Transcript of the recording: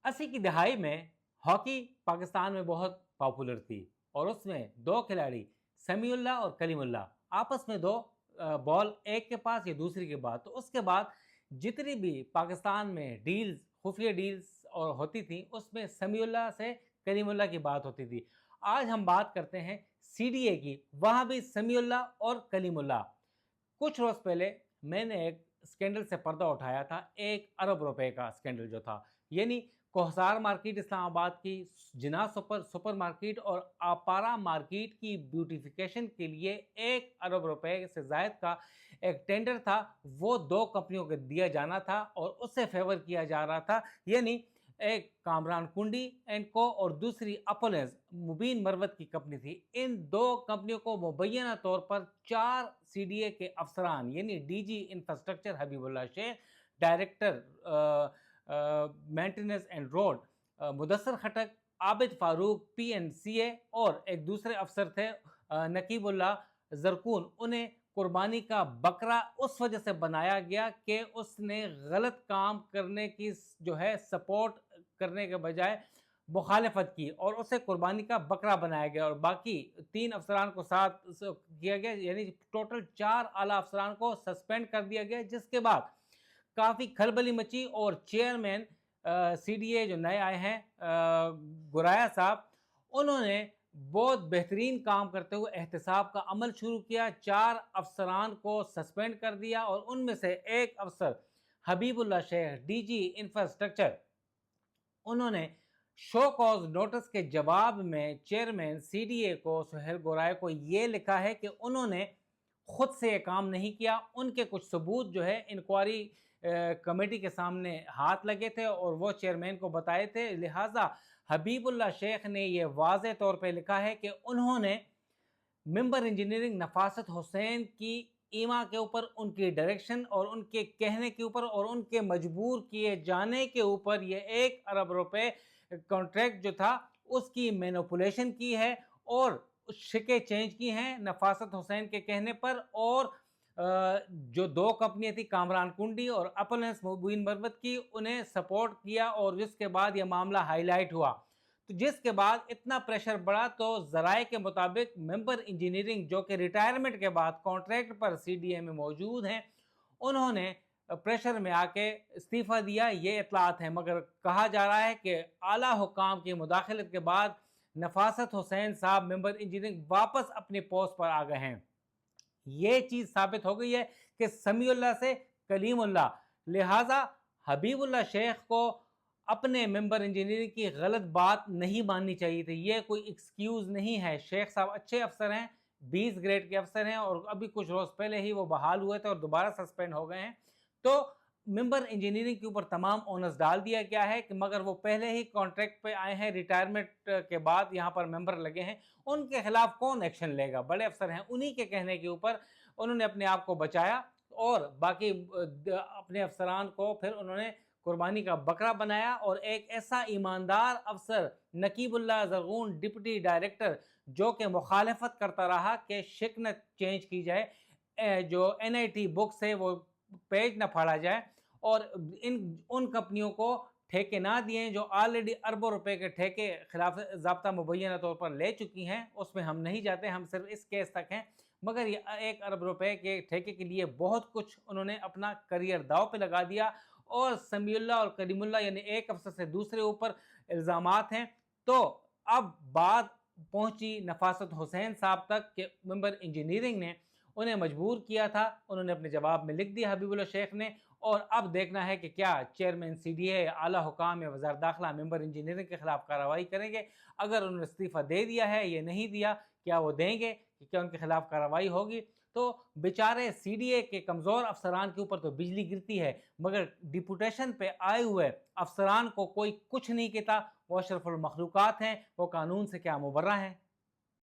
80 کی دہائی میں ہاکی پاکستان میں بہت پاپولر تھی اور اس میں دو کھلاڑی سمیع اللہ اور کلیم اللہ آپس میں دو بال ایک کے پاس یا دوسری کے بعد، تو اس کے بعد جتنی بھی پاکستان میں ڈیلز، خفیہ ڈیلز اور ہوتی تھیں اس میں سمیع اللہ سے کلیم اللہ کی بات ہوتی تھی۔ آج ہم بات کرتے ہیں سی ڈی اے کی، وہاں بھی سمیع اللہ اور کلیم اللہ۔ کچھ روز پہلے میں نے ایک اسکینڈل سے پردہ اٹھایا تھا، 1 ارب روپے کا اسکینڈل جو تھا، یعنی کوہسار مارکیٹ اسلام آباد کی، جناح سپر مارکیٹ اور آپارا مارکیٹ کی بیوٹیفیکیشن کے لیے 1 ارب روپے سے زائد کا ایک ٹینڈر تھا، وہ دو کمپنیوں کو دیا جانا تھا اور اس سے فیور کیا جا رہا تھا، یعنی ایک کامران کنڈی اینڈ کو اور دوسری اپولینس مبین مروت کی کمپنی تھی۔ ان دو کمپنیوں کو مبینہ طور پر 4 سی ڈی اے کے افسران، یعنی D G infrastructure Habibullah Sheikh, director maintenance and road Mudassir Khattak, Abid Farooq P N C A اور ایک دوسرے افسر تھے نقیب اللہ زرکون، انہیں قربانی کا بکرا اس وجہ سے بنایا گیا کہ اس نے غلط کام کرنے کی جو ہے سپورٹ کرنے کے بجائے مخالفت کی اور اسے قربانی کا بکرا بنایا گیا، اور باقی 3 افسران کو ساتھ کیا گیا، یعنی ٹوٹل 4 اعلیٰ افسران کو سسپینڈ کر دیا گیا، جس کے بعد کافی کھلبلی مچی اور چیئرمین سی ڈی اے جو نئے آئے ہیں گرایا صاحب، انہوں نے بہت بہترین کام کرتے ہوئے احتساب کا عمل شروع کیا، 4 افسران کو سسپینڈ کر دیا اور ان میں سے ایک افسر حبیب اللہ شیخ ڈی جی انفراسٹرکچر، انہوں نے شو کاز نوٹس کے جواب میں چیئرمین سی ڈی اے کو سہیل گورائے کو یہ لکھا ہے کہ انہوں نے خود سے یہ کام نہیں کیا، ان کے کچھ ثبوت جو ہے انکوائری کمیٹی کے سامنے ہاتھ لگے تھے اور وہ چیئرمین کو بتائے تھے، لہٰذا حبیب اللہ شیخ نے یہ واضح طور پہ لکھا ہے کہ انہوں نے ممبر انجینئرنگ نفاست حسین کی ایما کے اوپر، ان کی ڈائریکشن اور ان کے کہنے کے اوپر اور ان کے مجبور کیے جانے کے اوپر یہ 1 ارب روپے کانٹریکٹ جو تھا اس کی مینوپولیشن کی ہے اور شکیں چینج کی ہیں نفاست حسین کے کہنے پر، اور جو دو کمپنیاں تھی کامران کنڈی اور اپولینس مبین مروت کی، انہیں سپورٹ کیا اور جس کے بعد یہ معاملہ ہائی لائٹ ہوا، تو جس کے بعد اتنا پریشر بڑھا تو ذرائع کے مطابق ممبر انجینئرنگ جو کہ ریٹائرمنٹ کے بعد contract per C D A میں موجود ہیں، انہوں نے پریشر میں آ کے استعفیٰ دیا، یہ اطلاعات ہیں، مگر کہا جا رہا ہے کہ اعلیٰ حکام کی مداخلت کے بعد نفاست حسین صاحب ممبر انجینئرنگ واپس اپنے پوسٹ پر آ گئے ہیں۔ یہ چیز ثابت ہو گئی ہے کہ سمیع اللہ سے کلیم اللہ، لہٰذا حبیب اللہ شیخ کو اپنے ممبر انجینئرنگ کی غلط بات نہیں ماننی چاہیے تھی، یہ کوئی ایکسکیوز نہیں ہے۔ شیخ صاحب اچھے افسر ہیں، 20 گریڈ کے افسر ہیں اور ابھی کچھ روز پہلے ہی وہ بحال ہوئے تھے اور دوبارہ سسپینڈ ہو گئے ہیں، تو ممبر انجینئرنگ کے اوپر تمام اونس ڈال دیا گیا ہے کہ مگر وہ پہلے ہی کانٹریکٹ پہ آئے ہیں، ریٹائرمنٹ کے بعد یہاں پر ممبر لگے ہیں، ان کے خلاف کون ایکشن لے گا؟ بڑے افسر ہیں، انہی کے کہنے کے اوپر انہوں نے اپنے آپ کو بچایا اور باقی اپنے افسران کو پھر انہوں نے قربانی کا بکرا بنایا، اور ایک ایسا ایماندار افسر نقیب اللہ زرغون ڈپٹی ڈائریکٹر جو کہ مخالفت کرتا رہا کہ شک نہ چینج کی جائے، جو این آئی ٹی بک سے وہ پیج نہ پھاڑا جائے، اور ان کمپنیوں کو ٹھیکے نہ دیے جو آلریڈی اربوں روپے کے ٹھیکے خلاف ضابطہ مبینہ طور پر لے چکی ہیں، اس میں ہم نہیں جاتے، ہم صرف اس کیس تک ہیں، مگر یہ 1 ارب روپے کے ٹھیکے کے لیے بہت کچھ انہوں نے اپنا کریئر داؤ پہ لگا دیا، اور سمیع اللہ اور کلیم اللہ یعنی ایک افسر سے دوسرے اوپر الزامات ہیں۔ تو اب بات پہنچی نفاست حسین صاحب تک کہ ممبر انجینئرنگ نے انہیں مجبور کیا تھا، انہوں نے اپنے جواب میں لکھ دیا حبیب اللہ شیخ نے، اور اب دیکھنا ہے کہ کیا چیئرمین سی ڈی اے، اعلیٰ حکام یا وزارت داخلہ ممبر انجینئرنگ کے خلاف کارروائی کریں گے۔ اگر انہوں نے استعفیٰ دے دیا ہے یا نہیں دیا، کیا وہ دیں گے، کیا ان کے خلاف کارروائی ہوگی؟ تو بیچارے سی ڈی اے کے کمزور افسران کے اوپر تو بجلی گرتی ہے، مگر ڈپوٹیشن پہ آئے ہوئے افسران کو کوئی کچھ نہیں کہتا، وہ اشرف المخلوقات ہیں، وہ قانون سے کیا مبرہ ہیں۔